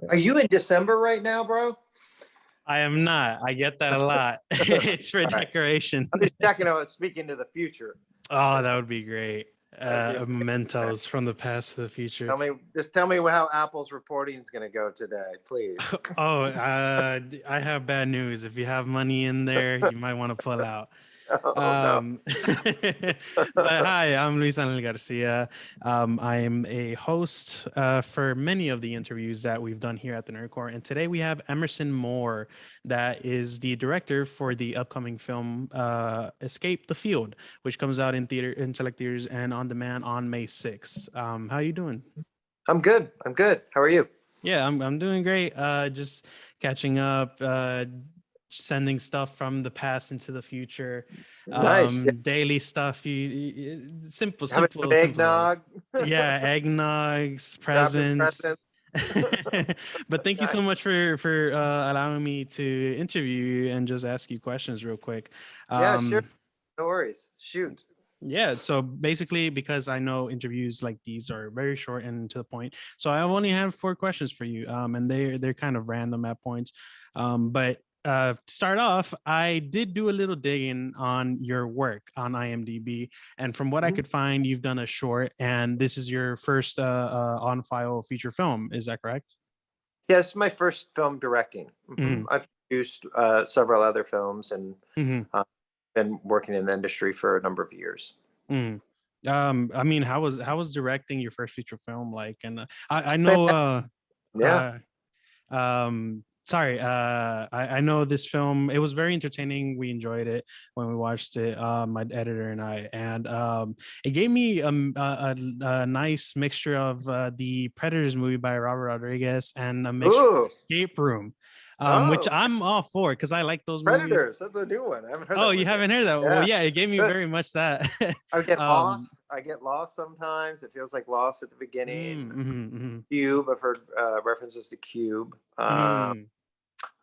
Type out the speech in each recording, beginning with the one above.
Are you in December right now, bro? I am not. I get that a lot. It's for All right. decoration. I'm just checking out, speaking to the future. Oh, that would be great. That'd be Mementos from the past to the future. tell me how Apple's reporting is going to go today, please. Oh, I have bad news. If you have money in there, you might want to pull out. Oh no. But hi, I'm Luis Angel Garcia. I am a host for many of the interviews that we've done here at the Nerd Corps. And today we have Emerson Moore, that is the director for the upcoming film Escape the Field, which comes out in select theaters and on demand on May 6th. How are you doing? I'm good. How are you? Yeah, I'm doing great. Just catching up, sending stuff from the past into the future. Nice. Daily stuff. Simple. Having some eggnog. Yeah, eggnogs, Wrapping presents. presents. But thank you so much for allowing me to interview you and just ask you questions real quick. Yeah, sure. No worries. Shoot. Yeah, so basically, because I know interviews like these are very short and to the point, so I only have 4 questions for you, and they're kind of random at points. But to start off, I did do a little digging on your work on IMDb, and from what I could find, you've done a short, and this is your first on file feature film. Is that correct? Yes, yeah, my first film directing. I've produced several other films and been working in the industry for a number of years. I mean, how was directing your first feature film like? And I know sorry, I know this film, it was very entertaining. We enjoyed it when we watched it, my editor and I, and it gave me a nice mixture of the Predators movie by Robert Rodriguez and a mixture of Escape Room, which I'm all for because I like those movies. Predators, that's a new one. I haven't heard that. Oh, you haven't heard that? Yeah. Well, yeah, it gave me very much that. I get lost. I get lost sometimes. It feels like Lost at the beginning. Cube, I've heard references to Cube.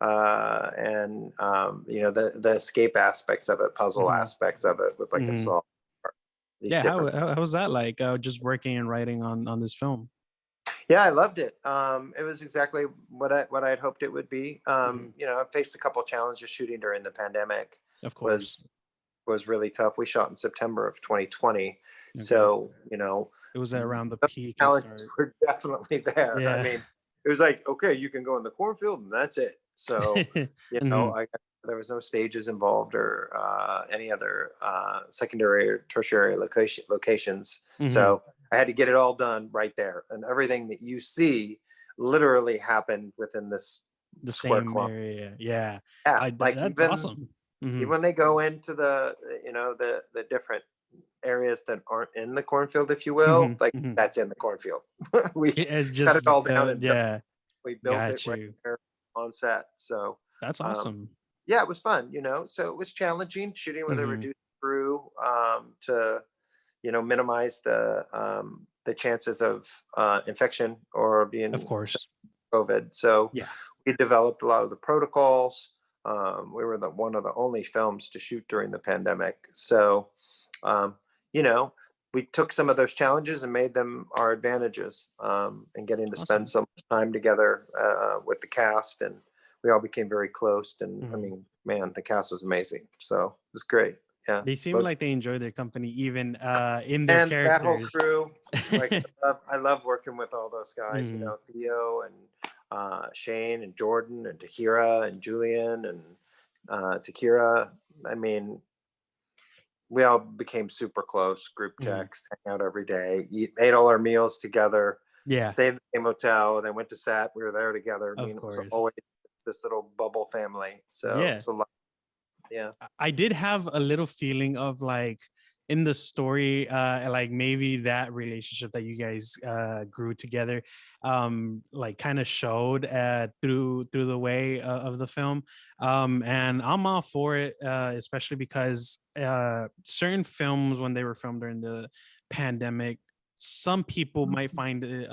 And you know, the escape aspects of it, puzzle aspects of it with like a solve. Yeah, how was that like, just working and writing on this film? Yeah, I loved it. It was exactly what I had hoped it would be. You know, I faced a couple of challenges shooting during the pandemic. Of course, was really tough. We shot in September of 2020, so you know, it was around the peak. Challenges were definitely there. Yeah. I mean, it was like, okay, you can go in the cornfield and that's it. So you know, there was no stages involved or any other secondary or tertiary locations. So I had to get it all done right there, and everything that you see literally happened within the same area. Yeah, like that's awesome. Even when they go into the, you know, the different areas that aren't in the cornfield, if you will, like that's in the cornfield. We just cut it all down and we built it right there on set. So that's awesome. Yeah, it was fun, you know. So it was challenging shooting with a reduced crew to, you know, minimize the chances of infection or being, of course, COVID. So we developed a lot of the protocols. We were one of the only films to shoot during the pandemic. So, you know, we took some of those challenges and made them our advantages, and getting to spend so much time together with the cast, and we all became very close. And I mean, man, the cast was amazing. So it was great. Yeah, they seem like they enjoy their company, even in their characters. That whole crew, like I love working with all those guys. You know, Theo and Shane and Jordan and Tahira and Julian and Takira. I mean, we all became super close. Group text, hang out every day, ate all our meals together. Yeah, stayed in the same hotel. Then went to set. We were there together. I mean, it was always this little bubble family. So it's a lot. Yeah, I did have a little feeling of like in the story, like maybe that relationship that you guys grew together, like kind of showed through the way of the film, and I'm all for it, especially because certain films, when they were filmed during the pandemic, some people might find it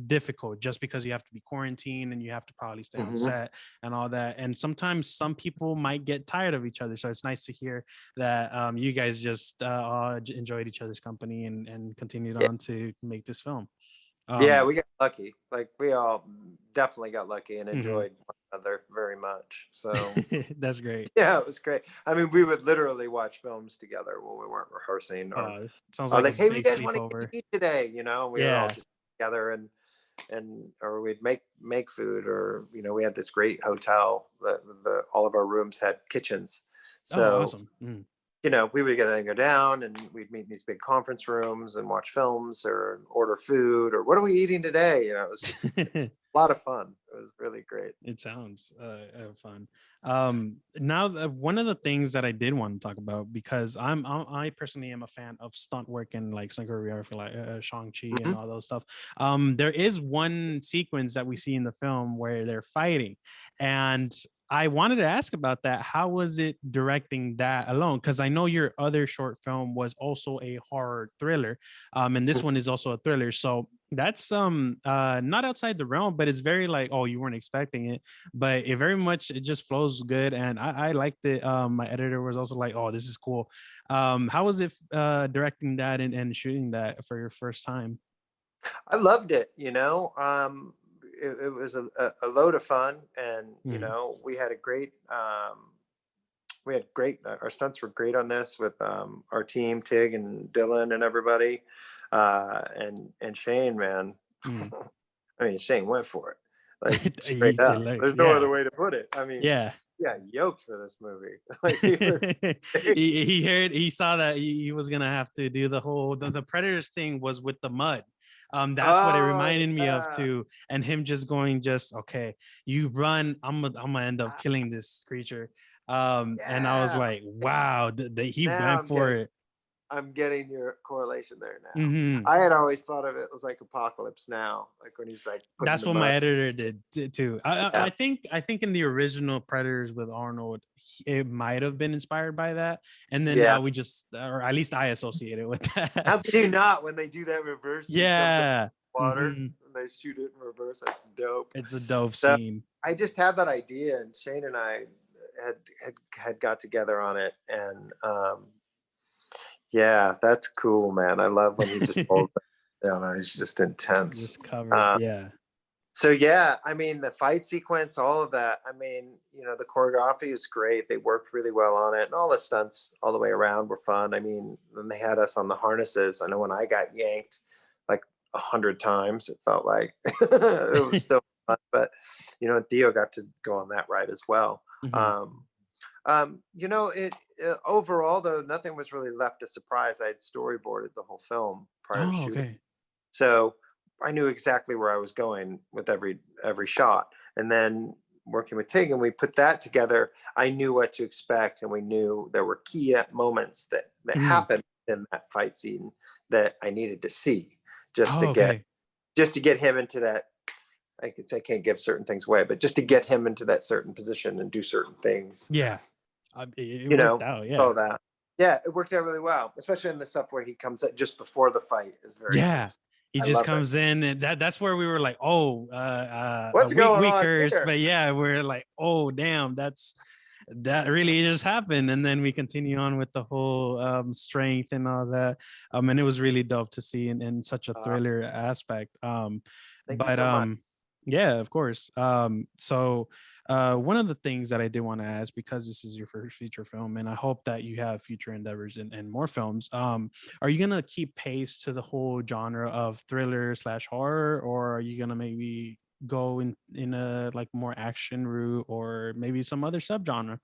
difficult just because you have to be quarantined and you have to probably stay on set and all that. And sometimes some people might get tired of each other. So it's nice to hear that you guys just enjoyed each other's company and continued on to make this film. Yeah, Um, we got lucky. Like we all definitely got lucky and mhm. enjoyed one another very much. So That's great. yeah, it was great. I mean, we would literally watch films together when we weren't rehearsing, Sounds or like a like, hey, we big guys want to get to sleepover. eat today? You know, we were all Yeah. just together, and or we'd make food, or we had this great hotel. The all of our rooms had kitchens, Oh, so awesome. Mm. we would get go down and we'd meet in these big conference rooms and watch films or order food or what are we eating today? It was just a lot of fun. It was really great. It sounds fun. Now, one of the things that I did want to talk about, because I personally am a fan of stunt work and like cinematography, like Shang Chi and Mhm. all those stuff. There is one sequence that we see in the film where they're fighting, and I wanted to ask about that. How was it directing that alone? Because I know your other short film was also a horror thriller, and this one is also a thriller. So that's not outside the realm, but it's very like, oh, you weren't expecting it, but it very much, it just flows good, and I liked it. My editor was also like, oh, this is cool. How was it directing that and shooting that for your first time? I loved it. It was a load of fun, and Mhm. we had great. Our stunts were great on this with our team, Tig and Dylan and everybody, and Shane, man. Mhm. I mean, Shane went for it, like straight up. Hilarious. There's no Yeah. other way to put it. I mean, Yeah. yeah, yoked for this movie. Like he was, He saw that he was gonna have to do the whole the predators thing was with the mud. That's what it oh reminded me of yeah, too, and him just going, just okay, you run, I'm gonna end up ah, killing this creature. And I was yeah. like, wow, he Now went for it. I'm getting your correlation there now. Hmm. I had always thought of it as like Apocalypse Now, like when he's like putting That's the what my mud. editor did too. Yeah. I think in the original Predators with Arnold, it might have been inspired by that, and then Yeah. now we just, or at least I associate it with that. How could you not when they do that reverse and he jumps up Yeah. in the water Hmm. and they shoot it in reverse? That's dope. It's a dope So scene. I just had that idea, and Shane and I had had got together on it, and yeah, that's cool, man. I love when he just pulls it down. And he's just intense. Just covered. Uh, Yeah. so yeah, I mean the fight sequence, all of that. I mean, the choreography is great. They worked really well on it, and all the stunts all the way around were fun. I mean, when they had us on the harnesses, I know when I got yanked like 100 times, it felt like it was still fun. But Theo got to go on that ride as well. Hmm. Um, it overall though, nothing was really left a surprise. I had storyboarded the whole film prior to Oh, shooting, okay. so I knew exactly where I was going with every shot. And then working with Tig, and we put that together, I knew what to expect, and we knew there were key moments that Hmm. happened in that fight scene that I needed to see just to Oh, get okay. him into that. I guess I can't give certain things away, but just to get him into that certain position and do certain things, Yeah. It you worked know, out. Yeah. all that. Yeah, it worked out really well, especially in the stuff where he comes up just before the fight is very cool. Yeah. He I just love it. comes in, and that's where we were like, oh, a What's going weak on curse, here? but yeah, we're like, oh, damn, that really just happened. And then we continue on with the whole strength and all that. And it was really dope to see in such a Uh, thriller aspect. Thank you But so much. yeah, of course. So one of the things that I did want to ask, because this is your first feature film, and I hope that you have future endeavors and more films, are you gonna keep pace to the whole genre of thriller slash horror, or are you gonna maybe go in a like more action route, or maybe some other subgenre?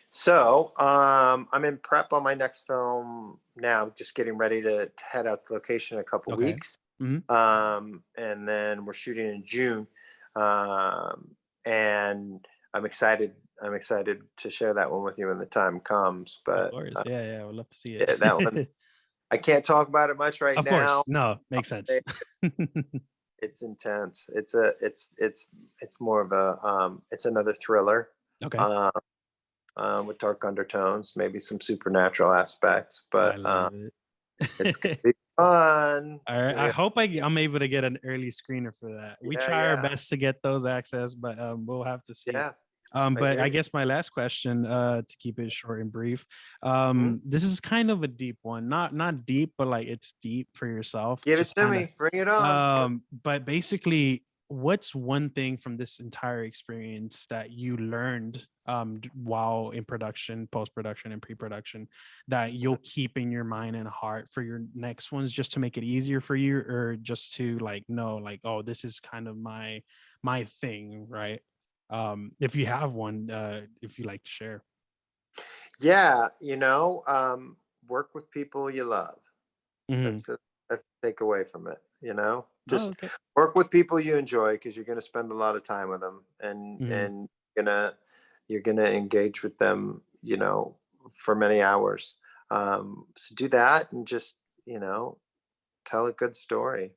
So, I'm in prep on my next film now, just getting ready to head out to location in a couple Okay. weeks. Hmm. And then we're shooting in June. And I'm excited. I'm excited to share that one with you when the time comes. Of But course. Yeah, yeah. I would love to see yeah, that one, it. I can't talk about it much right Of now. course. No, makes sense. It's intense. It's more of a it's another thriller. Okay. Um, with dark undertones, maybe some supernatural aspects, I but love it's gonna it. be fun. All right. I hope I'm able to get an early screener for that. We Yeah, try our yeah, best to get those access, but we'll have to see. yeah. I But hear I you. guess my last question, to keep it short and brief, Mhm. this is kind of a deep one. Not deep, but like it's deep for yourself. Give it Just to kind of, me. Bring it on. but basically, what's one thing from this entire experience that you learned while in production, post-production, and pre-production that you'll keep in your mind and heart for your next ones, just to make it easier for you, or just to like know, like, oh, this is kind of my thing, right? If you have one, if you like to share. Yeah, work with people you love. Hmm. That's the takeaway from it, Oh, Just okay. work with people you enjoy because you're gonna spend a lot of time with them, and Hmm. you're gonna you're gonna engage with them, for many hours. So do that and just, tell a good story,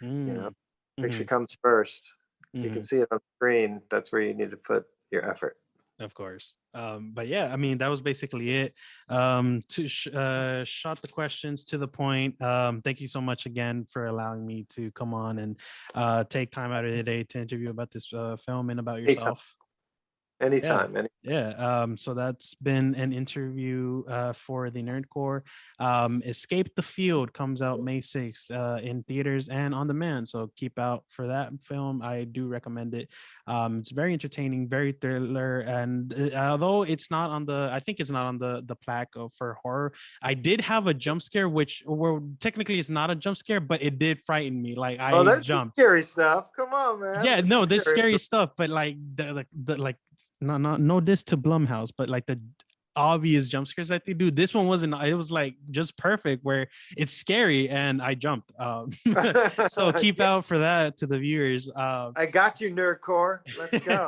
you know. Mm. Picture Hmm. comes first. If you can Hmm. see it on screen, that's where you need to put your effort. Of course. But yeah, I mean, that was basically it. Shot the questions to the point. Thank you so much again for allowing me to come on and take time out of the day to interview about this film and about Anytime, yourself. Yeah. anytime, any Yeah. So that's been an interview for the Nerdcore. Escape the Field comes out May 6th in theaters and on demand. So keep out for that film. I do recommend it. It's very entertaining, very thriller. And although it's not on I think it's not on the plaque for horror, I did have a jump scare, which, well, technically it's not a jump scare, but it did frighten me. Like Oh, I there's some jumped. scary stuff. Come on, man. Yeah, There's some no, there's scary scary stuff, but like the like no this to Blumhouse, but like the obvious jump scares that they do. This one wasn't. It was like just perfect, where it's scary and I jumped. So keep Yeah, out for that to the viewers. I got you, nerd core. Let's go.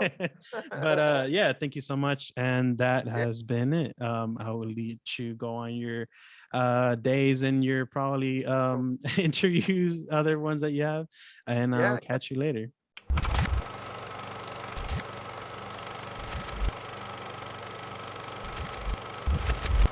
But yeah, thank you so much, and that Yeah, has been it. I will let you go on your days and your probably interviews, other ones that you have, and I'll yeah. catch you later.